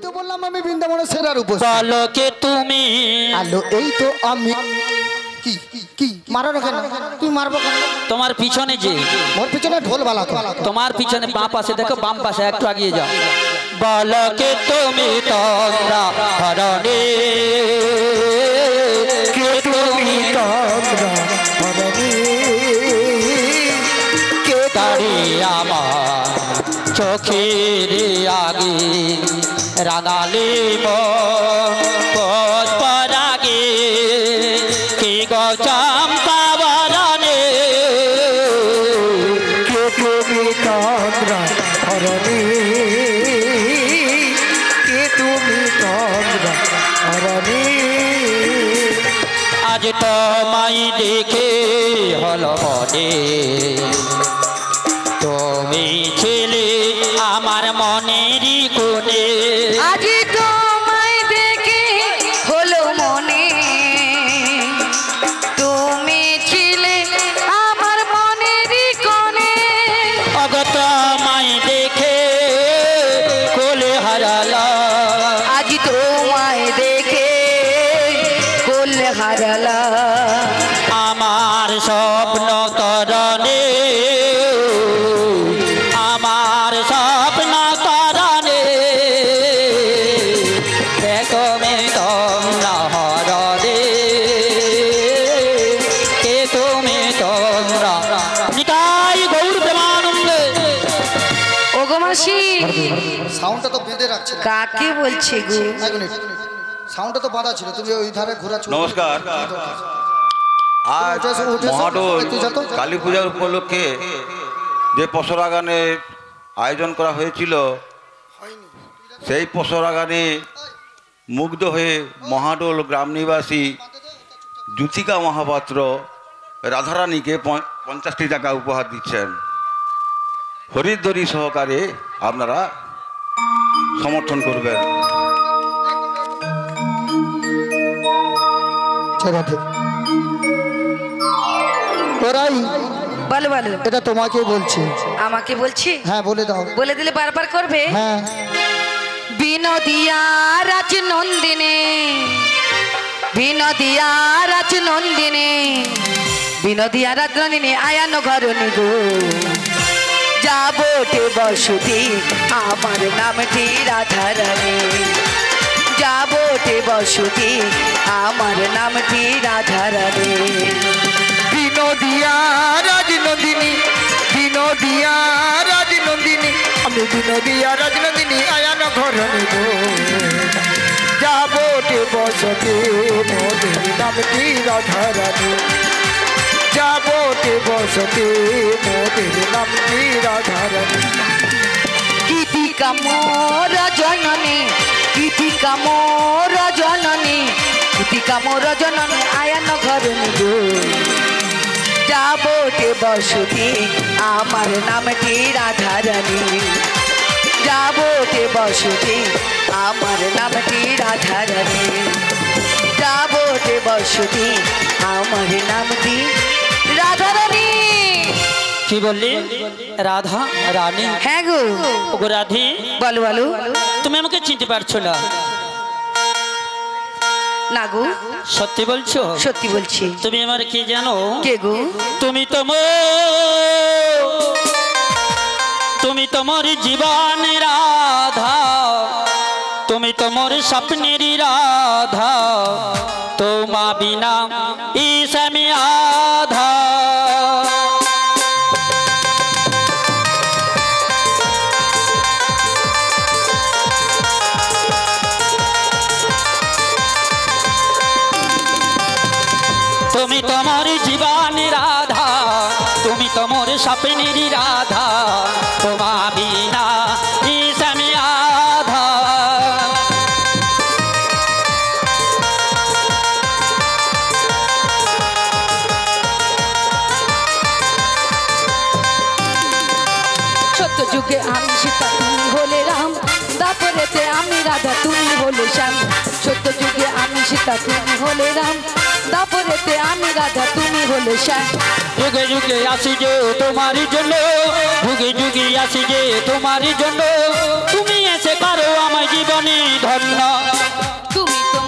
তো বললাম আমি বৃন্দাবনের সেরার উপস্থিত। বলো কে তুমি? আলো এই তো আমি। কি কি মারো না কেন? তুই মারবো কেন? তোমার পিছনে যে, মোর পিছনে ঢোল বালা তো। তোমার পিছনে বাম পাশে দেখো, বাম পাশে একটু আগিয়ে যাও। বলো কে তুমি? তোমরা ধরণী কে তুমি? তোমরা ধরণী কে দাঁড়িয়ে আমার চোখের আগে রাঙালি পরাগে কি গো চম্পা বরণে কে তুমি? তোমরা ধরণী কে তুমি? তোমরা ধরণী আজ তোমায় দেখে হলো মনে তুমি ছিলে আমার মনেরই কোণে। আজ তোমায় দেখে হলো মনে তুমি ছিলে আমার মনেরই কোণে। অগ তোমায় দেখে কোলে হারালাম, আজ তোমায় দেখে কোলে হারালাম। আমার স্বপ্ন তরণে, আমার স্বপ্ন তরণে দেখো মে তোমরা হরদে কে তুমি? তোমরা নিতাই গৌর প্রেমানন্দে। ওগো মাসি, সাউন্ডটা তো বেঁধে রাখছে না। কাকে বলছে গো? এক মিনিট, সাউন্ডটা তো বাঁধা ছিল, তুমি ওই ধারে ঘোরা। নমস্কার। আজ মহাডোল কালী পূজার উপলক্ষে যে পসরা গানের আয়োজন করা হয়েছিল, সেই পসরা গানে মুগ্ধ হয়ে মহাডোল গ্রাম নিবাসী জ্যোতিকা মহাপাত্র রাধারানীকে 50টি টাকা উপহার দিচ্ছেন। হরিদ্বরী সহকারে আপনারা সমর্থন করবেন। ওরাই বলো বলো, এটা তোমাকে বলছি। আমাকে বলছি? হ্যাঁ বলে দাও। বলে দিলে বারবার করবে? হ্যাঁ। বিনোদিয়া রাজ নন্দিনী, বিনোদিয়া রাজ নন্দিনী, বিনোদিয়া রাজ নন্দিনী আয়ান ঘরণী গো যাবোটে বসতি আমার নামটি রাধারানী। যাবোটে বসতি আমার নামটি রাধারানী। বিনোদিয়া রাজনন্দিনী, বিনোদিয়া রাজনন্দিনী, আমি বিনোদিয়া রাজনন্দিনী আয়ান ঘরণী গো যাবোটে বসতে মোদের নামটি রাধারানী। যাবোটে বসতে মোদের নামটি রাধারানী। গীতিকা মোর জননী, গীতিকা মোর জননী, গীতিকা মোর জননী আয়ান ঘরণী গো যাবোটে বসতি আমার নামটি রাধারানী। যাবোটে বসতি আমার নামটি রাধারানী। যাবোটে বসতি আমার নামটি রাধারানী। কি বললি? রাধা রানী? হ্যাঁ গো। ওগো রাধি, বলো বলো। তুমি আমাকে চিনতে পারছো না? না গো। সত্যি বলছো? সত্যি বলছি। তুমি আমার কি জানো? কে গো? তুমি তো তুমি তোমার জীবন রাধা, তুমি তোমার স্বপ্নের রাধা, তোমা বিনা ইসমি আধা। তুমি তোমার জীবন রাধা, তুমি তোমার স্বপ্নের রাধা, তোমা বিনা ইসমি আধা। সত্য যুগে আমি সীতা তুমি হলে রাম, দাপরেতে আমি রাধা তুমি হলে শ্যাম। সত্য যুগে আমি সীতা তুমি হলে রাম, দাপরেতে আমি রাধা তুমি হলে শ্যাম। যুগে যুগে আসি যে তোমার জন্য, যুগে যুগে আসি যে তোমার জন্য, তুমি এসে পারো আমার জীবনে ধন্য তুমি তো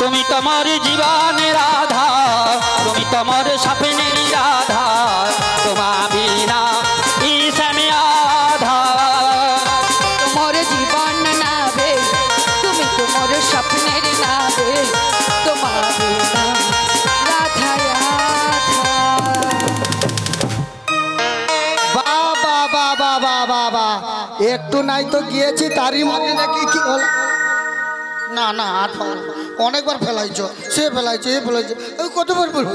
তুমি তোমার জীবনের আধার তুমি তোমার স্বপ্নের রাধা তোমা বিনা ইসমে আধার তোমার জীবন নাবে তুমি তোমার স্বপ্নের নাবে তোমার বিনা রাধা রাধা। বাবা বাবা বাবা বাবা একটু নাই তো গিয়েছি তারই মানে নাকি কি হলো? না না আর অনেকবার ফেলাইছো, সে ফেলাইছে এ ফেলাইছে, কতবার বলবো?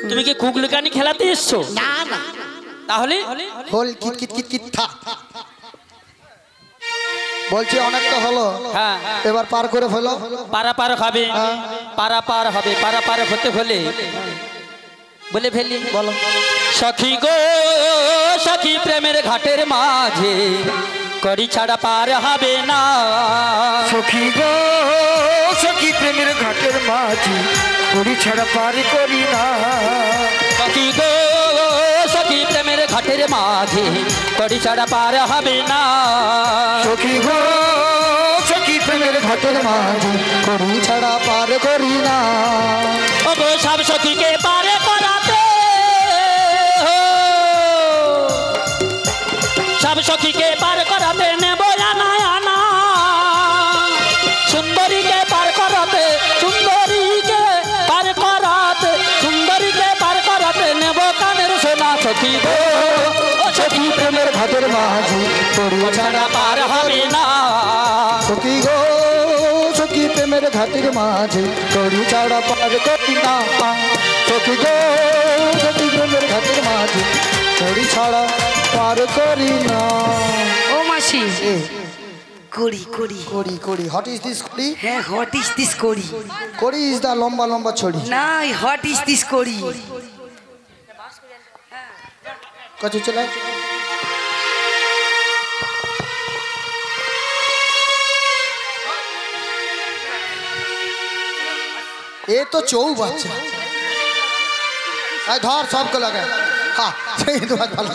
তুমি কি কুকলুকানি খেলাতে এসছো? না না তাহলে হল কিট কিট কিট কিট থা বলছি অনেকটা হলো, হ্যাঁ এবার পার করে ফেলো। পারাপার হবে, হ্যাঁ। পারাপার হবে, পারাপার হতে হলে বলে ফেলি বলো। সখী গো সখী প্রেমের ঘাটের মাঝে করি ছাড়া পার হবে না। সখী গো সখী প্রেমের ঘাটের মাঝি করি ছাড়া পার করি না। সখী গো সখী প্রেমের ঘাটের মাঝে করি ছাড়া পার হবে না। সখী গো সখী প্রেমের ঘাটের মাঝি করি ছাড়া পার করি না। ও গো সব সখীকে পারে করাতে, সব সখীকে পার করাতে নেব আনা আনা, সুন্দরীকে পার করাতে, সুন্দরীকে পার করাতে, সুন্দরীকে পার করাতে নেব কানের সোনা। সখী গো সখী প্রেমের ঘাটের মাঝি করি ছাড়া পার হবে না। সখী গো সখী প্রেমের ঘাটের মাঝি করি ছাড়া পার করি না। সখী গো সখী প্রেমের ঘাটের মাঝি করি ছাড়া পার করি না। ও মাসি এ করি করি করি করি হোয়াট ইজ দিস করি? হ্যাঁ হোয়াট ইজ দিস করি? করি ইজ দা লম্বা লম্বা ছড়ি। না হোয়াট ইজ দিস করি? কাছে চলে এ তো চৌ বাচ্চা ধর সবকে লাগায়। হ্যাঁ সেই তো ভালো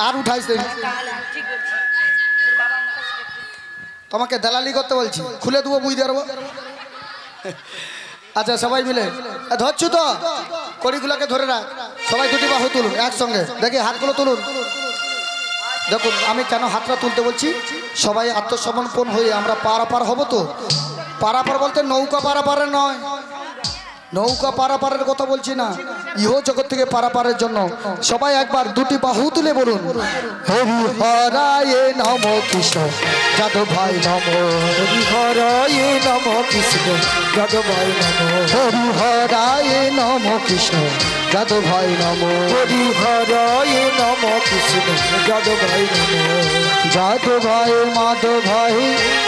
আর উঠাইস তোমাকে দালালি করতে বলছি, খুলে দেবো বুঝতে পারবো। আচ্ছা সবাই মিলে ধরছু তো কড়িগুলোকে ধরে রাখ। সবাই দুটি বাহু তুলুন একসঙ্গে, দেখি হাতগুলো তুলুন। দেখুন আমি কেন হাতটা তুলতে বলছি, সবাই আত্মসমর্পণ হয়ে আমরা পারাপার হব তো। পারাপার বলতে নৌকা পারাপারের নয়, নৌকা পারাপারের কথা বলছি না, ইহ জগৎ থেকে পারাপারের জন্য সবাই একবার দুটি বাহু তুলে বলুন হরি হরায়ে নম কৃষ্ণ যাদব ভাই নম। হরি হরায়ে নম কৃষ্ণ যাদব ভাই নম। হরি হরায়ে নম কৃষ্ণ যাদব ভাই নম। হরি হরায়ে নম কৃষ্ণ যাদব ভাই নম। যাদব ভাই মাধব ভাই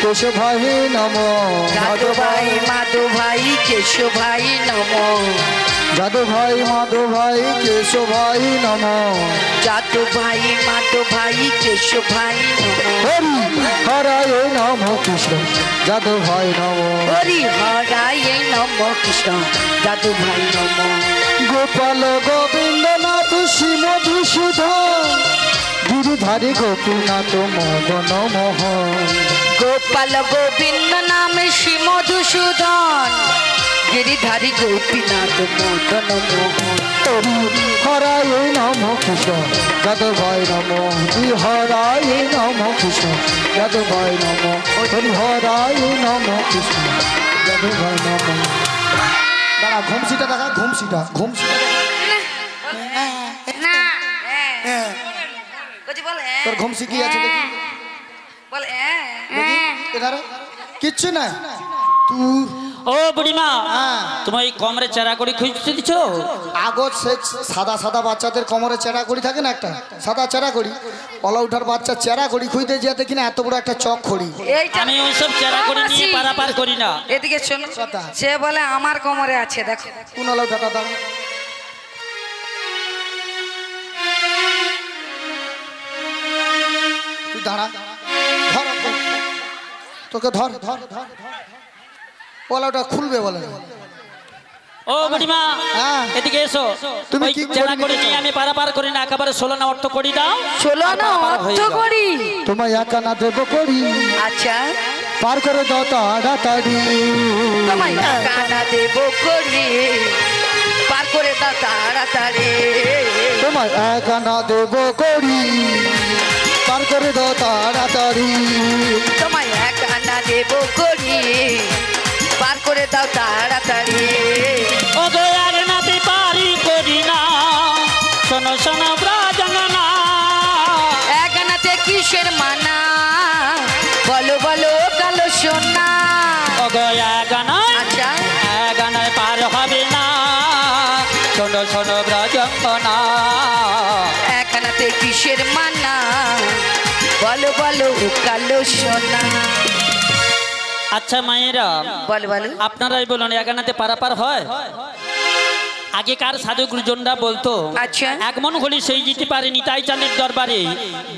কেশব ভাই নম। যাদব ভাই মাধব ভাই কেশব ভাই নম। যাদব ভাই মাধব ভাই কেশব ভাই নম। যাদব ভাই মাধব ভাই কেশব ভাই নম। হরি হরায়ে নম কৃষ্ণ যাদব ভাই নম। হরি হরায়ে নম কৃষ্ণ যাদব ভাই নম। গোপাল গোবিন্দনাথ শ্রী মধুসূদন গিরিধারী গোপীনাথ মদন মোহন। গোপাল গোবিন্দ নামে শ্রী মধুসূদন গিরিধারী গোপীনাথ মদন মোহন। হরি হরায়ে নম কৃষ্ণ যাদব ভাই নম। হরি হরায়ে নম কৃষ্ণ যাদব ভাই নম। হরি হরায়ে নম কৃষ্ণ যাদব ভাই নম। দাঁড়া ঘুমসিটা দেখা, ঘুমসিটা ঘুমসিটা না তোর ঘুমসি কি আছে দেখি, বল দেখি এধারে কিচ্ছু না তুই। ও বুড়িমা হ্যাঁ তোমার এই কমরে চেরা করে খুঁজতে দিচ্ছ? আগত সে সাদা সাদা বাচ্চাদের কোমরে চেরা করি থাকে না, একটা সাদা চেরা করি, পলা উঠার বাচ্চা চেরা করি খুঁজতে যেতে কিনা এত বড় একটা চক খড়ি। আমি ওইসব চেরা করে নিয়ে পারাপার করি না। এদিকে শোনো, সে বলে আমার কোমরে আছে, দেখো কোন ওলা উঠাটা দাঁড়া, তুই দাঁড়া, ধর তোকে ধর ধর ধর ওলা ওটা খুলবে বলে। ও বুড়িমা হ্যাঁ। এদিকে এসো। তুমি ওই কি চেনা করি করে নিতে নিয়ে আমি পারাপার করি না, একেবারে 16 না অর্থ করি দাও। 16 না পারাপার হয়ে অর্থ যাও। করি। তোমায় একা না দেব করি আচ্ছা পার করে দাও তাড়াতাড়ি তোমায় কানা দেব করি পার করে দাও তাড়াতাড়ি। তোমায় একা না দেব করি পার করে দাও তাড়াতাড়ি তোমায় কানা দেব করি পার করে দাও তাড়াতাড়ি। ও গো আর নাতে পারি করি না, শোনো শোনো ব্রাজঙ্গনা। একানাতে কিসের মানা বলো বলো কালো সোনা। ও গো গানায় আচ্ছা গানায় পার হবে না, শোনো শোনো ব্রাজঙ্গনা। একানাতে কিসের মানা বলো বলো কালো সোনা। আচ্ছা মায়েরা বলো বলো আপনারাই বলুন এগানাতে পারাপার হয়? আগেকার সাধু গুরুজনরা বলতো আচ্ছা। আগমন হলে সেই যেতে পারে নিতাই চাঁদের দরবারে,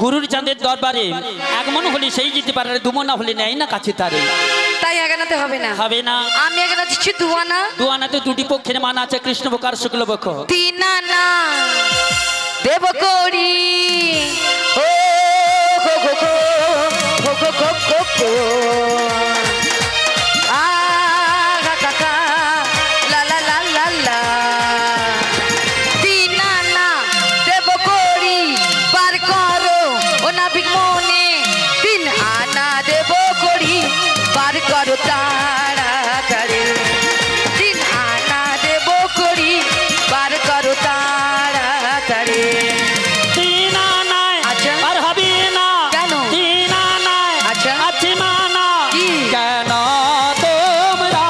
গুরুর চাঁদের দরবারে। আগমন হলে সেই যেতে পারে, দুমনা হলে নেয় না কাছে তারে। তাই একানাতে হবে না। হবে না। আমি একানা দিচ্ছি দুয়ানা। দুয়ানাতে দুটি পক্ষের মান আছে, কৃষ্ণপক্ষ আর শুক্লপক্ষ। তিনানা দেব করি ও গো গো গো গো গো গো গো গো আ গা গা গা লা লা লা লা লা। তিনানা দেব করি পার করো ও নাবিক মনে। তিন আনা দেব করি পার করো তাড়াতাড়ি। তিন আনা দেব করি পার করো তাড়াতাড়ি। তিন আনায় আচ্ছা। পার হবে না। কেন? তিন আনায় আচ্ছা। আছে মানা। কি? কেন তোমরা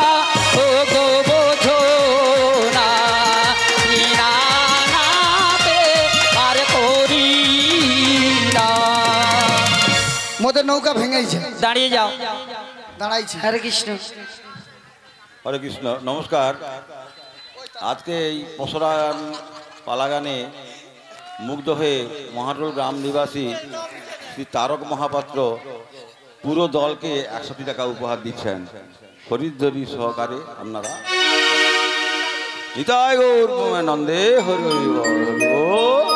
ও গো বোঝো না? তিন আনাতে পার করি না। মোদের নৌকা ভেঙেছে দাঁড়িয়ে যাও। দাঁড়াইছে হরে কৃষ্ণ। হরে কৃষ্ণ, নমস্কার। আজকে এই পসরা পালাগানে মুগ্ধ হয়ে মহাটোল গ্রাম নিবাসী শ্রী তারক মহাপাত্র পুরো দলকে 100 টাকা উপহার দিচ্ছেন খরিদ্দারি সহকারে। আপনারা নিতাই গৌর নন্দে হরি হরি বল, হরি বল।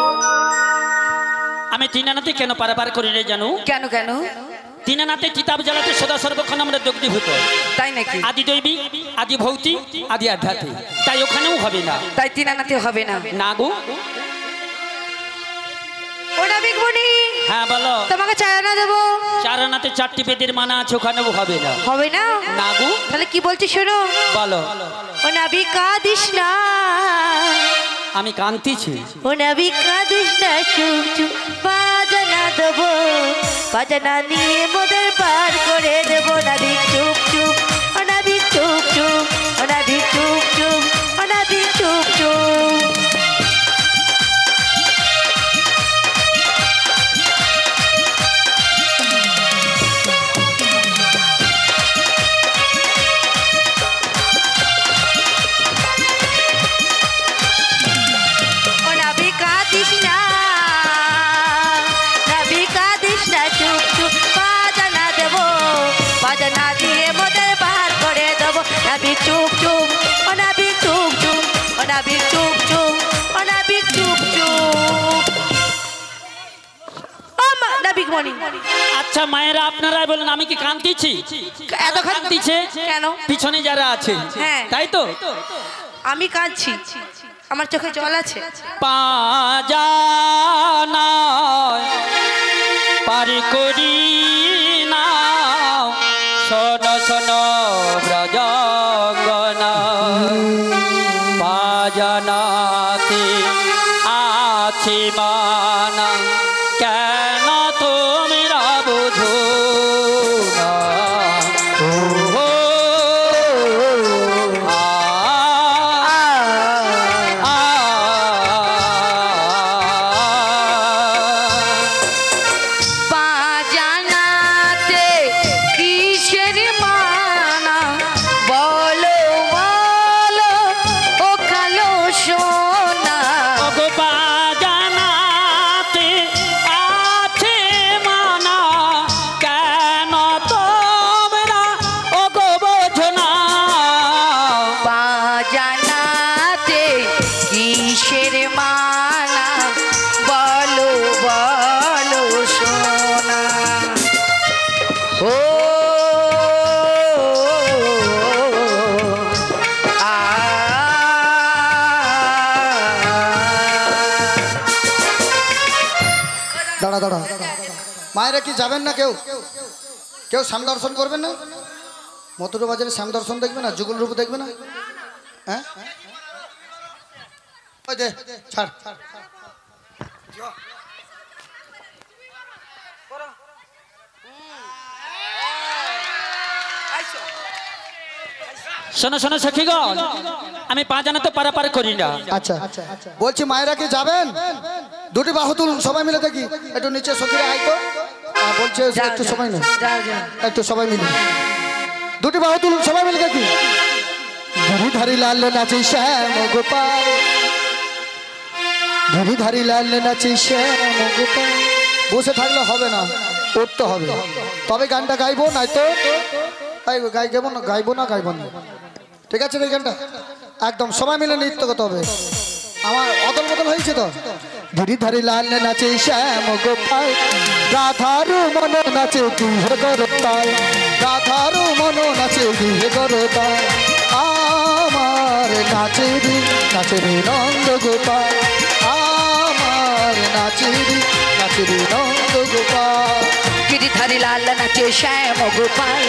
আমি তিন আনাতে কেন পারাপার করি রে জানো? কেন কেন? তিন আনাতে কিতাব জ্বালাতে সদা সর্বক্ষণ আমরা দগ্ধীভূত। তাই নাকি? আদি দৈবিক, আদি ভৌতিক, আদি আধ্যাত্মিক। তাই ওখানেও হবে না। তাই তিন আনাতে হবে না। না গো। ও নাবিক মনি হ্যাঁ বলো। তোমাকে চায় আনা দেবো। চার আনাতে 4টি বেদের মানা আছে, ওখানেও হবে না। হবে না? না গো। তাহলে কি বলছি শোনো। বলো। ও নাবিক কাঁদিস না, আমি কান্তিছি। ও নাবিক কাঁদিস না, চুপ চুপ বাজানা দেবো। বাজানা নিয়ে মোদের পার করে দেবো। নাবিক চুপ চুপ, ও নাবিক চুপ চুপ, ও নাবিক চুপ চুপ, ও নাবিক চুপ চুপ। ও নাবিক কাঁদিস না, নাবিক কাঁদিস না, চুপ চুপ বাজানা দেবো। বাজানা দিয়ে মোদের পার করে দেবো। নাবিক চুপ চুপ, ও নাবিক চুপ চুপ, ও নাবিক চুপ চুপ, ও নাবিক চুপ চুপ। ও মা নাবিক মনি। আচ্ছা মায়েরা আপনারাই বলেন আমি কি কান্তিছি? এত কান্তিছে কেন? পিছনে যারা আছে। হ্যাঁ। তাই তো। আমি কাঁদছি, আমার চোখে জল আছে। পাজানা পারি করি না, শোনো শোনো ব্রজঙ্গনা। পাজানাতে আছে মানা, কেন তোমরা বুঝো না? ও বাজানাতে কিসের মানা বলো বলো ও কালো সোনা। বাজানা মায়েরা কি যাবেন না কেউ? কেউ শ্যাম দর্শন করবেন না? মথুরা বাজারে শ্যাম দর্শন দেখবে না? যুগল রূপ দেখবে না? হ্যাঁ ওই দে ছাড়। শোনো শোনো সখীগণ, আমি পা জানা তো পারাপার করি না। আচ্ছা বলছি মায়েরা কি যাবেন? দুটি বাহু তুলুন সবাই মিলে দেখি। একটু নিচে সখীরা আয় তো। বলছে একটু সময় নেই, একটু সবাই মিলে দুটি বাহু তুলুন সবাই মিলে দেখি। ধরি লাল নাচে শ্যাম গোপাল, ধরি লাল নাচে শ্যাম গোপাল। বসে থাকলে হবে না, উঠতে হবে, তবে গানটা গাইবো। নাই তো গাইবো না। ঠিক আছে এই গানটা একদম সবাই মিলে নৃত্য করতে হবে। আমার অদল বদল হয়েছে তো। ধরি লাল নাচে শ্যাম গোপাল, রাধারু মন নাচে গৃহে গরতাল, রাধারু মন নাচে গৃহে গরতাল। আমার নাচে রে নন্দ গোপাল, আমার নাচে রে নন্দ গোপাল। गिरिधारी लाल नाचे श्याम गोपाल,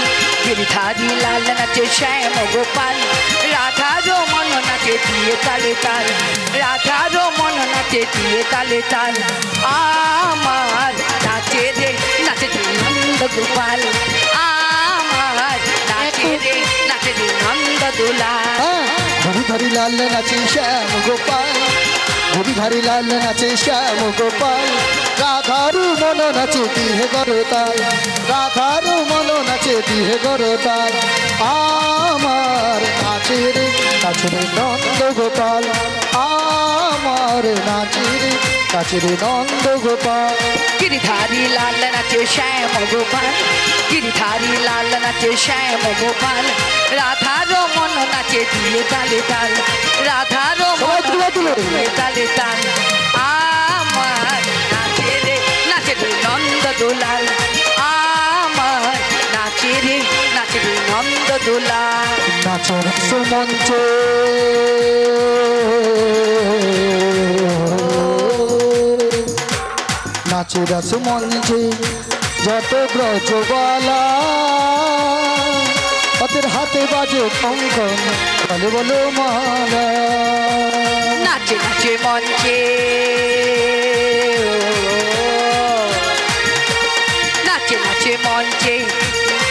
गिरिधारी लाल नाचे श्याम गोपाल। राधा रो मन नाचे दिए ताले ताल, राधा रो मन नाचे दिए ताले ताल। आमार नाचे रे नंद गोपाल, आमार नाचे रे नंद दुलाल। धरी लाल नाचे श्याम गोपाल, धरी लाल नाचे श्याम गोपाल। রাধারু মন নাচে দিহে গরতাল, রাধারু মন নাচে দিহে গরতাল। আমার নাচে রে নন্দ গোপাল, আমার নাচে রে নন্দ গোপাল। गिरिधारी लाल नाचे श्याम गोपाल, गिरिधारी लाल नाचे श्याम गोपाल। राधा रो मन नाचे दिए ताले ताल, राधा रो मन दिए ताले ताल। आमार नाचे रे नंद दुलाल, आमार नाचे रे नंद दुलाल। নাচের সুমঞ্চে নাচের সুমঞ্চে যত ব্রজবালা, ওদের হাতে বাজে কঙ্কন বলে বলো মালা। নাচে নাচে মঞ্চে, নাচে নাচে মঞ্চে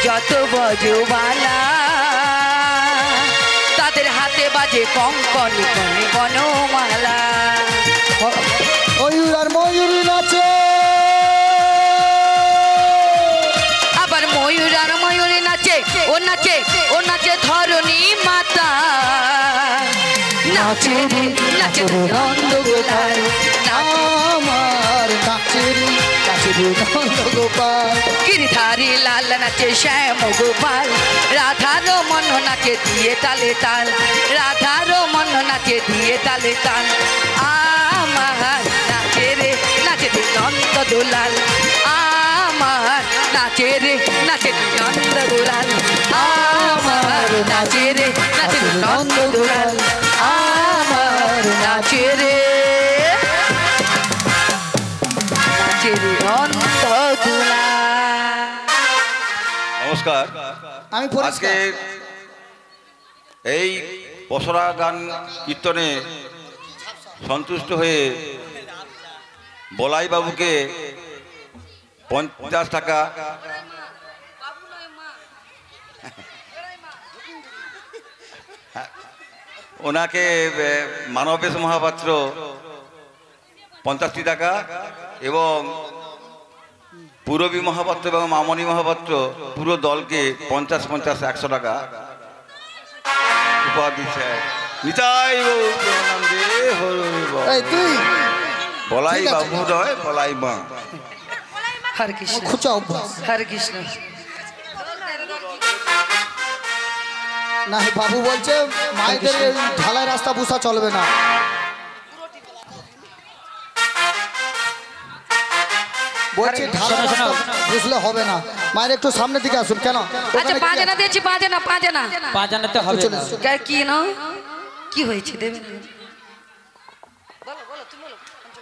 যত বজবালা, তাদের হাতে বাজে কঙ্কন কনে বনমালা। ময়ূর আর ময়ূরী নাচে, আবার ময়ূর আর ময়ূরী নাচে, ও নাচে ধরণী মাতা। নাচে রে নন্দ গোপাল, আমার নাচের নন্দ গোপাল। गिरिधारी लाल नाचे श्याम गोपाल, राधा रो मन नाचे दिए ताले ताल, राधा रो मन नाचे दिए ताले ताल। आमार नाचे रे नंद दुलाल, आमार नाचे रे नंद दुलाल, आमार नाचे रे नंद दुलाल, आमार नाचे रे नंद दुलाल। নমস্কার। আমি আজকে পরিষ্কার এই পসরা গান কীর্তনে সন্তুষ্ট হয়ে বলাই বাবুকে 50 টাকা, ওনাকে মানবেশ মহাপাত্র 50টি টাকা এবং পূরবী মহাপাত্র এবং মামনি মহাপাত্র পুরো দলকে 50-50-100 টাকা উপহার দিচ্ছে। নিতাই এই তুই বলাই ঠিক আছে। বাবু নয়, বলাই মা। हर कृष्ण খুচা অভ্যাস हर कृष्ण। না বাবু বলছে মায়েদের এই ঢালাই রাস্তা বুসা চলবে না। বলছি ঢালাই রাস্তা বুঝলে হবে না। মায়ের একটু সামনের দিকে আসুন। কেন আচ্ছা পাঁচ আনা দিয়েছি, পাঁচ আনা পা জানাতে হবে চলে না। এসো। কি না কি হয়েছে দেবেন?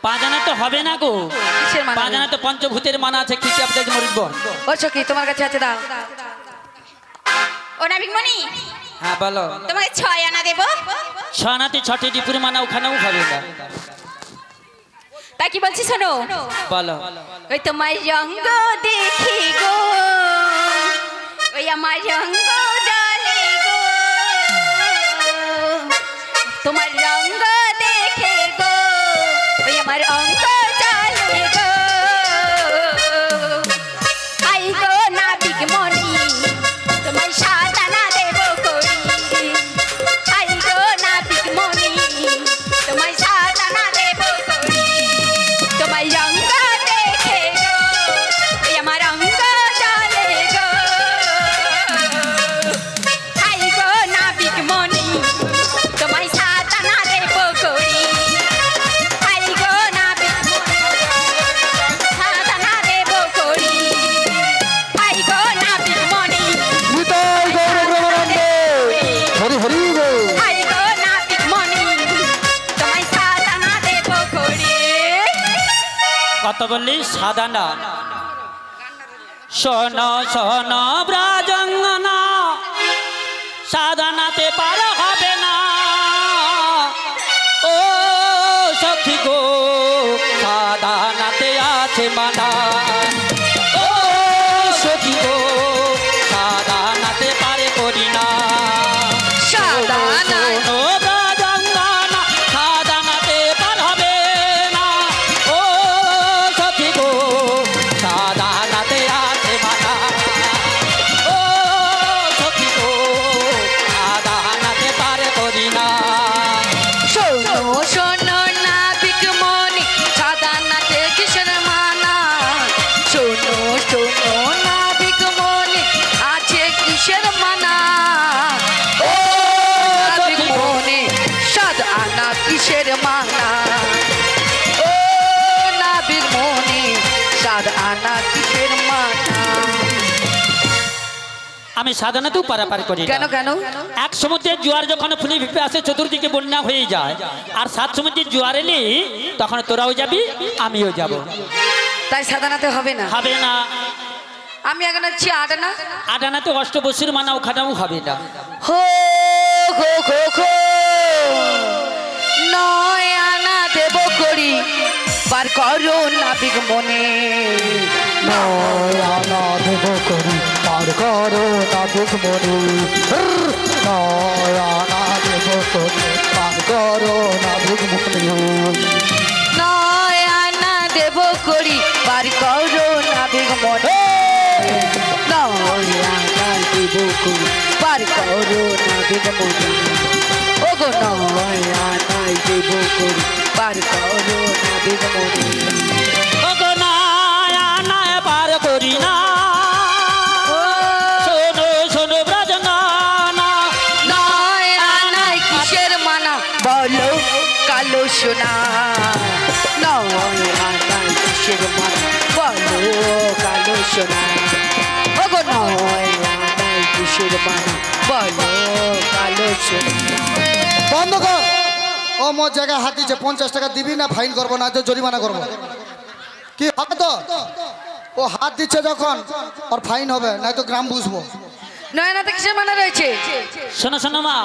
পাজানা তো হবে না গো, কিসের মানা? পাজানা তো পঞ্চভূতের মানা আছে, খিচে আপনাদের মরিব। ও সখী তোমার কাছে আছে দাও। ও নাবিকমণি, হ্যাঁ বলো। তোমাকে 6 আনা দেবো। ছনাতে ছটি ডিপুর মানা ওখানেও হবে না। তা কি বলছি শোনো, বলো। ওই তোমার রঙ্গ দেখি গো, ওই আমার রঙ্গ জলে গো, তোমার রঙ্গ দেখে গো, ওই আমার অঙ্গ জলে গো। আই গো নাবিকমণি, তোমার 7 আনা দেবো করি। আই গো নাবিকমণি, তোমার 7 আনা দেবো করি। তোমার রঙ্গ দেখে গো, এই আমার অঙ্গ জলে গো। আই গো নাবিকমণি, তোমায় 7 আনা দেবো করি। আই গো নাবিকমণি, 7 আনা দেবো করি। আই গো নাবিকমণি, নিতাই গৌর ব্রহ্মানন্দ হরি হরি বল। আই গো নাবিকমণি, তোমায় 7 আনা দেবো করি। কত বললি? সাদানা। শোন শোন ব্রাজঙ্গনা, সাদানাতে পার হবে না। ও সখী গো, সাদানাতে আছে মানা। ও সখী গো, সাদানাতে পারে করি না। সাদানা। শোনো ব্রাজঙ্গনা, সাদানাতে পার হবে না। ও সখী গো, সাদানাতে আছে মানা। ও সখী গো, সাদানাতে পারে করি না। শোনো শোনো নাবিকমণি, সাদানাতে কিসের মানা? শোনো শোনো নাবিকমণি, আছে কিসের মানা? ও নাবিকমণি, 7 আনা কিসের মানা? ও নাবিকমণি, 7 আনা কিসের মানা? আমি সাধারণত পারাপার করি না। কেন কেন? এক সমুদ্রের জোয়ার যখন ফুলে ভিপে আসে, চতুর্দিকে বন্যা হয়ে যায়। আর 7 সমুদ্রের জোয়ার এলে তখন তোরাও যাবি, আমিও যাব। তাই সাদানাতে হবে না? হবে না। আমি এখন হচ্ছি 8 আনা। আটানাতে অষ্টবসুর মানা ওখানেও হবে না। হো হো হো হো, 9 আনা দেব করি, বার করো নাবিকমণি। 9 আনা দেব করি, পার করো নাবিকমণি। 9 আনা দেব করি, পার করো নাবিকমণি। 9 আনা দেব করি, বার করো নাবিকমণি। 9 আনা দেব করি, বার করো নাবিকমণি। ওগো 9 আনা দেব করি, বার করো নাবিকমণি। ওগো না না পার করি না। শোনো শোনো ব্রাজঙ্গনা, 9 আনায় কিসের মানা? বলো কালো সোনা। 9 আনায় কিসের মানা? বলো কালো সোনা। ওগো 9 আনায় কিসের মানা? বলো কালো সোনা। বন্ধ কর। ও মোর জায়গায় হাত দিচ্ছে, 50 টাকা দিবি না ফাইন করবো, না তো জরিমানা করবো। কি হবে তো? ও হাত দিচ্ছে যখন ওর ফাইন হবে, না তো গ্রাম বুঝবো। 9 আনাতে কিসের মানা রয়েছে? শোনো শোনো মা,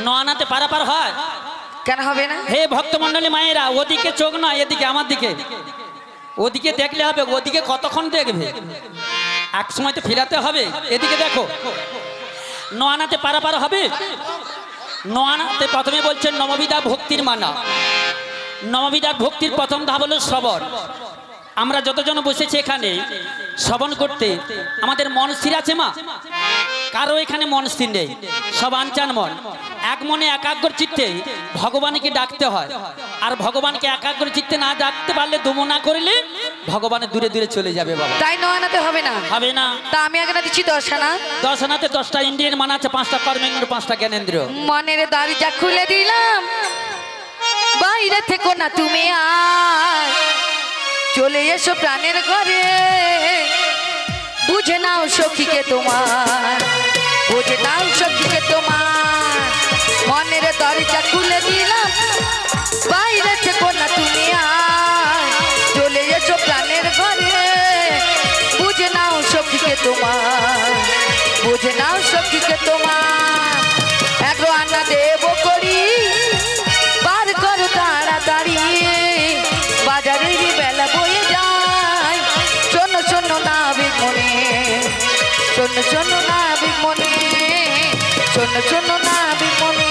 নয়ানাতে পারাপার হয়। কেন হবে না? হে ভক্তমণ্ডলী মায়েরা, ওদিকে চোখ না, এদিকে আমার দিকে। ওদিকে দেখলে হবে, ওদিকে কতক্ষণ দেখবে? এক সময় তো ফিরাতে হবে। এদিকে দেখো, নয়ানাতে পারাপার হবে। নয়ানাতে প্রথমে বলছেন নববিধা ভক্তির মানা। নববিধা ভক্তির প্রথম ধাপ হলো শ্রবণ। আমরা যতজন বসেছি এখানে শ্রবণ করতে, আমাদের মন স্থির আছে মা? কারো এখানে মন স্থির নেই, সব আনচান মন। এক মনে একাগ্র চিত্তে ভগবানকে ডাকতে হয়। আর ভগবানকে একাগ্র চিত্তে না ডাকতে পারলে, দমন না করলে ভগবানের দূরে দূরে চলে যাবে বাবা। তাই 9 আনাতে হবে না? হবে না। তা আমি এখন দিচ্ছি 10 আনা। 10 আনাতে 10টা ইন্দ্রিয়ের মানা আছে, 5টা কর্মেন্দ্র, 5টা জ্ঞানেন্দ্রিয়। মনের দরজা খুলে দিলাম, বাইরে থেকো না তুমি আর, চলে এসো প্রাণের ঘরে। বুঝে নাও সখীকে তোমার, বুঝে নাও সখীকে তোমার। মনের দরজা খুলে দিলাম, বাইরে থেকো না তুমি আর, সখীকে তোমার, বুঝে নাও সখীকে তোমার। এগো আনা দেব করি পার করো তাড়াতাড়ি, বাজারের বেলা বয়ে যায়। শোনো শোনো নাবিক মনে, শোনো শোনো নাবিক মনে, শোনো শোনো নাবিক মনে,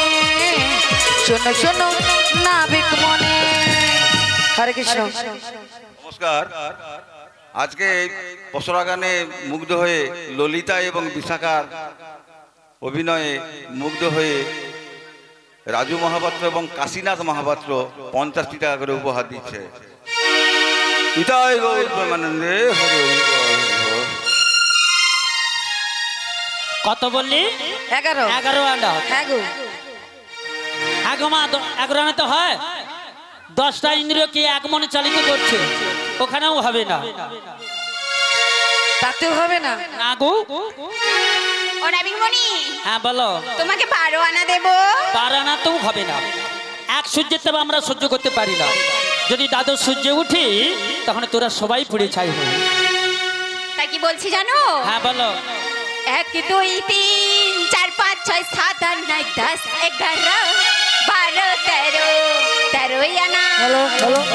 শোনো শোনো নাবিক মনে। হরে কৃষ্ণ। নমস্কার। আজকে পসরা গানে মুগ্ধ হয়ে ললিতা এবং বিশাখার অভিনয়ে মুগ্ধ হয়ে রাজু মহাপাত্র এবং কাশীনাথ মহাপাত্র 50টি টাকা করে উপহার দিচ্ছে। নিতাই গৌর প্রেমানন্দে হরি বল। কত বললি? 11 11 আনা। হ্যাঁ গো, হ্যাঁ গো মা, 11 আনা তো হয়। 10টা ইন্দ্রিয়কে এক মনে চালিত করছে, ওখানেও হবে না। তাতেও হবে না। না গো। ও নাবিকমণি, হ্যাঁ বলো। তোমাকে 12 আনা দেব। 12 আনা তো হবে না। এক সূর্যের তাপ আমরা সহ্য করতে পারি না। যদি দ্বাদশ সূর্যে উঠি তখন তোরা সবাই পুড়ে ছাই হবে। তাই কি বলছি জানো? হ্যাঁ বলো। 1 2 3 4 5 6 7 8 9 10 11 12 13 13 আনা,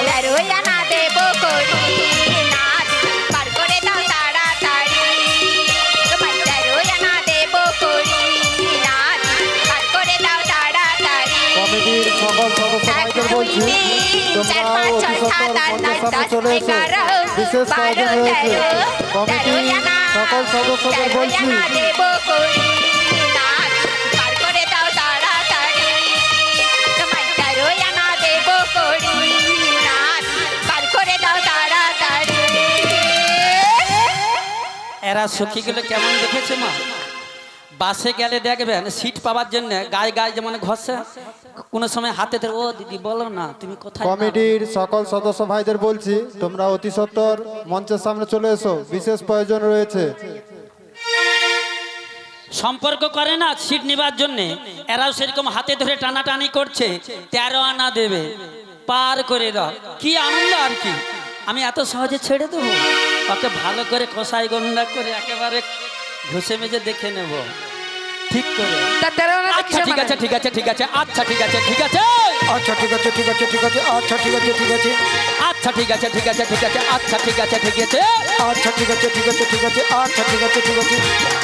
13 আনা দেব করি নাচ, পার করে দাও তাড়াতাড়ি। তোমার 13 আনা দেব করি নাচ, পার করে দাও তাড়াতাড়ি। কমিটির সকল সদস্যদের বলছি তোমরা অতি সত্বর মঞ্চের সামনে চলে এসো, বিশেষ প্রয়োজন রয়েছে। কমিটির সকল সদস্যদের বলছি দেব করি নাচ, পার করে দাও তাড়াতাড়ি। তোমার 13 আনা দেব করি নাচ, পার করে দাও তাড়াতাড়ি। এরা সখীগুলো কেমন দেখেছে মা? বাসে গেলে দেখবেন সিট পাওয়ার জন্য গায়ে গায়ে যেমন ঘষে, কোনো সময় হাতে ধরে, ও দিদি বলো না তুমি কোথায়। কমিটির সকল সদস্য ভাইদের বলছি তোমরা অতি সত্বর মঞ্চের সামনে চলে এসো, বিশেষ প্রয়োজন রয়েছে। সম্পর্ক করে না সিট নেবার জন্য, এরাও সেরকম হাতে ধরে টানাটানি করছে। 13 আনা দেবে, পার করে দাও। কি আনন্দ আর কি। আমি এত সহজে ছেড়ে দেবো? ওকে ভালো করে কষাই গন্ডা করে একেবারে ঘষে মেজে দেখে নেব ঠিক করে। তা 13 আনা আচ্ছা ঠিক আছে, ঠিক আছে, ঠিক আছে, আচ্ছা ঠিক আছে, ঠিক আছে, আচ্ছা ঠিক আছে, ঠিক আছে, ঠিক আছে, আচ্ছা ঠিক আছে, ঠিক আছে, আচ্ছা ঠিক আছে, ঠিক আছে, ঠিক আছে, আচ্ছা ঠিক আছে, ঠিক আছে, আচ্ছা ঠিক আছে, ঠিক আছে, ঠিক আছে, আচ্ছা ঠিক আছে, ঠিক আছে।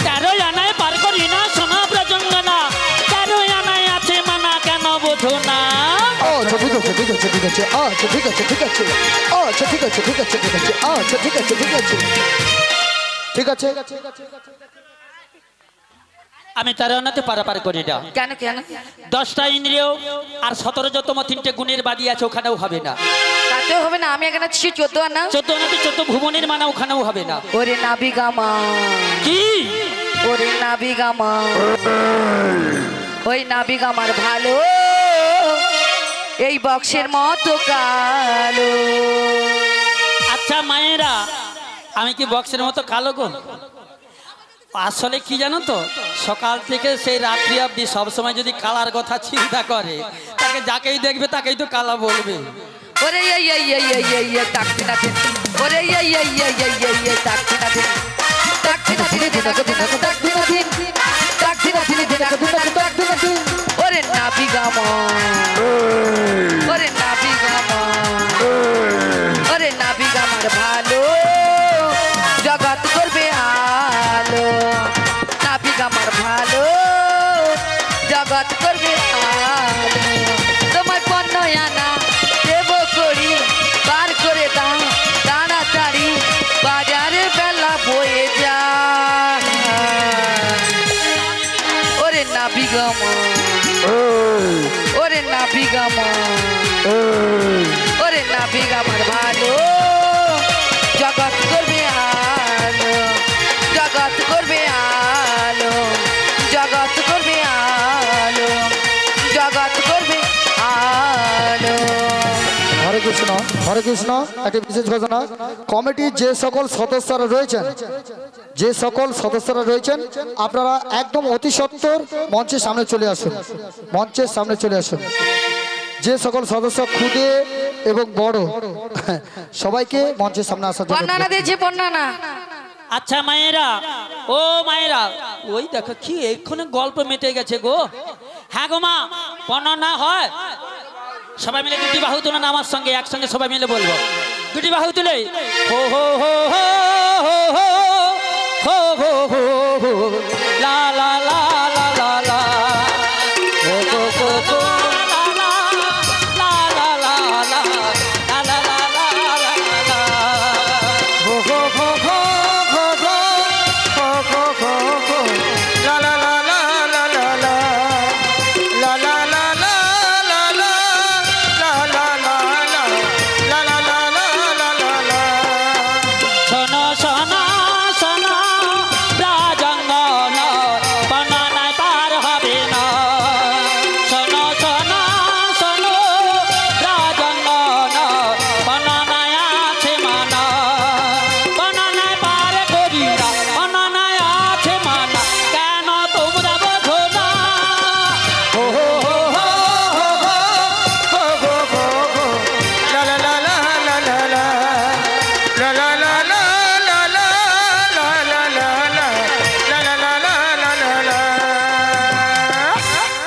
13 আনায় পার করি না সোনা প্রজঙ্গনা, 13 আনায় আছে মানা কেন বোঝো না। আচ্ছা ঠিক আছে, ঠিক আছে, ঠিক আছে, আচ্ছা ঠিক আছে, ঠিক আছে, আচ্ছা ঠিক আছে, ঠিক আছে, ঠিক আছে, আচ্ছা ঠিক আছে, ঠিক আছে, ঠিক আছে। আমি 13 আনাতে পারাপার করি না। কেন কেন? 10টা ইন্দ্রিয় আর 17তম 3টে গুণের বাদী আছে, ওখানেও হবে না। তাতেও হবে না। আমি এখানে 14 আনা। 14 আনাতে 14 ভুবনের মানা, ওখানেও হবে না। ওরে নাবিগামা, কি? ওরে নাবিগামা, ওই নাবিগামার ভালো এই বক্সের মতো কালো। আচ্ছা মায়েরা, আমি কি বক্সের মতো কালো গো? আসলে কি জানো তো, সকাল থেকে সেই রাত্রি অবধি সবসময় যদি কালার কথা চিন্তা করে, তাকে যাকেই দেখবে তাকেই তো কালা বলবে। ওরে এই এই এই এই এই এই তাকতি না দিন, ওরে এই এই এই এই এই এই তাকতি না দিন, তাকতি না দিন, তাকতি না দিন, তাকতি না দিন, তাকতি না দিন, তাকতি না দিন। ওরে নাবিগামা, ওরে নাবিগামা, ওরে নাবিগামার ভালো জগৎ করবে আলো, নাবিগামার ভালো জগৎ করবে আলো। তোমার 15 আনা দেব করি, পার করে দাও তাড়াতাড়ি, বাজারের বেলা বয়ে যা। ওরে নাবিগামা, ওরে নাবিগামা, ওরে নাবিগামার ভালো জগৎ করবে আলো, জগৎ করবে আলো, জগৎ করবে আলো, জগৎ করবে আলো। হরে কৃষ্ণ, হরে কৃষ্ণ। একটি বিশেষ ঘোষণা, কমিটির যে সকল সদস্যরা রয়েছেন, যে সকল সদস্যরা রয়েছেন আপনারা একদম অতি সত্বর মঞ্চের সামনে চলে আসুন, মঞ্চের সামনে চলে আসুন। যে সকল সদস্য খুদে এবং বড় সবাইকে মঞ্চের সামনে আসার জন্য বর্ণনা দিয়েছে, বর্ণনা আচ্ছা মায়েরা, ও মায়েরা, ওই দেখো কি এক্ষুনি গল্প মেটে গেছে গো। হ্যাঁ গো মা, বর্ণনা হয় সবাই মিলে দুটি বাহু তুলে আমার সঙ্গে একসঙ্গে সবাই মিলে বলবো। দুটি বাহু তুলে হো হো হো হো হো হো হো হো হো হো লা লা লা লা লা লা হো হো হো হো লা লা লা লা লা লা লা লা লা লা হো হো হো হো হো হো হো হো হো হো লা লা লা লা লা লা লা লা লা লা লা লা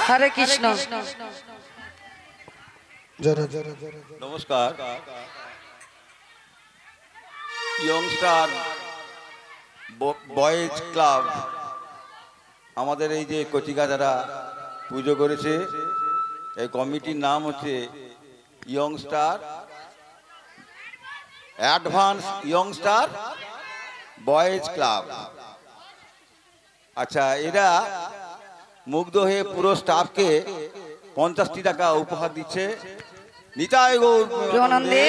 হরে কৃষ্ণ। নমস্কার। ইয়ংস্টার বয়েজ ক্লাব আমাদের এই যে কচিকা যারা পুজো করেছে, এই কমিটির নাম হচ্ছে ইয়ংস্টার অ্যাডভান্স ইয়ংস্টার বয়েজ ক্লাব। আচ্ছা, এরা মুগ্ধ হয়ে পুরো স্টাফকে 50টি টাকা উপহার দিচ্ছে। নিতাই গৌর প্রেমানন্দে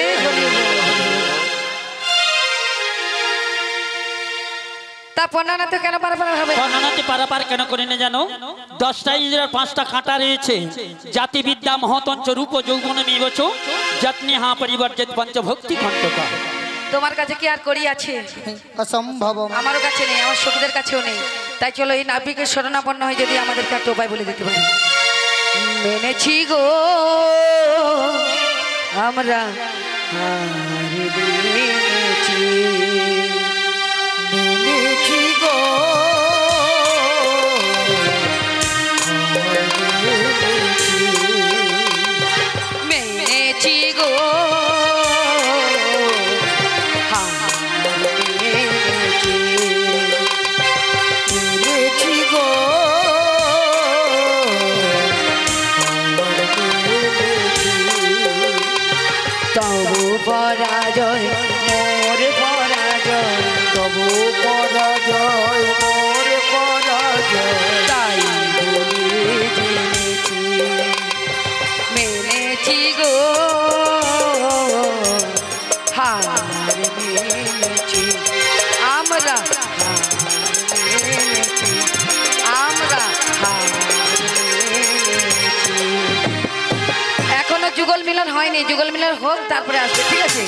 তা পন্নানাতে কেন পারাপার হবে? পন্নানাতে পারাপার কেন করে না জানো? 10টা ইন্দ্রের 5টা কাঁটা রয়েছে। জাতি বিদ্যা মহতঞ্চ রূপ যৌবন বিবচ যত্নে হা পরিবর্জিত পঞ্চভক্তি খণ্ডকা। তোমার কাছে কি আর করি আছে? অসম্ভব। আমারও কাছে নেই, আমার সখীদের কাছেও নেই। তাই চলো এই নাবিকের শরণাপন্ন হয়ে যদি আমাদেরকে একটা উপায় বলে দিতে পারি। মেনেছি গো আমরা মেনেছি, মেনেছি গো মেনেছি গো তবু পরাজয় মোর পরাজয়, তবু পরাজয় মোর পরাজয়, তাই বলে জেনেছি মেনেছি গো হার মেনেছি আমরা, হার মেনেছি আমরা, হার মেনেছি। এখনো যুগল মিলন হয়নি, যুগল মিলন হোক তারপরে আসবে, ঠিক আছে?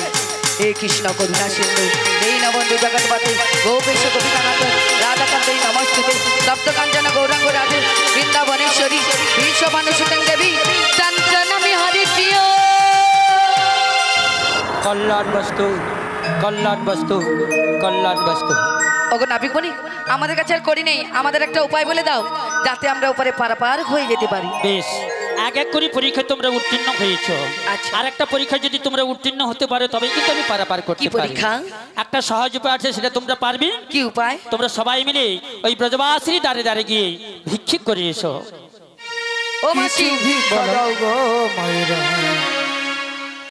হে কৃষ্ণ করুণা সিন্ধু এই নবন্ধু জগৎপতে গোপেশ গোপিকানাথ রাধাকান্তই নমস্তুতে সপ্ত কাঞ্চন গৌরাঙ্গ রাধে বৃন্দাবনেশ্বরী বিশ্বমানুষিতং দেবী চঞ্চনমি হরি প্রিয়। কল্যাণ বস্তু, কল্যাণ বস্তু, কল্যাণ বস্তু। ওগো নাবিক বনি, আমাদের কাছে আর করি নেই, আমাদের একটা উপায় বলে দাও যাতে আমরা উপরে পারাপার হয়ে যেতে পারি। বেশ, এক এক করে পরীক্ষায় তোমরা উত্তীর্ণ হয়েছো। আচ্ছা। আর একটা পরীক্ষায় যদি তোমরা উত্তীর্ণ হতে পারো তবে কিন্তু আমি পারাপার করতে কি পারি। পরীক্ষা? একটা সহজ উপায় আছে, সেটা তোমরা পারবে। কি উপায়? তোমরা সবাই মিলে ওই ব্রজবাসীর দ্বারে দ্বারে গিয়ে ভিক্ষিক করে এসো। ও মাসি ভিক্ষা দাও গো মায়েরা,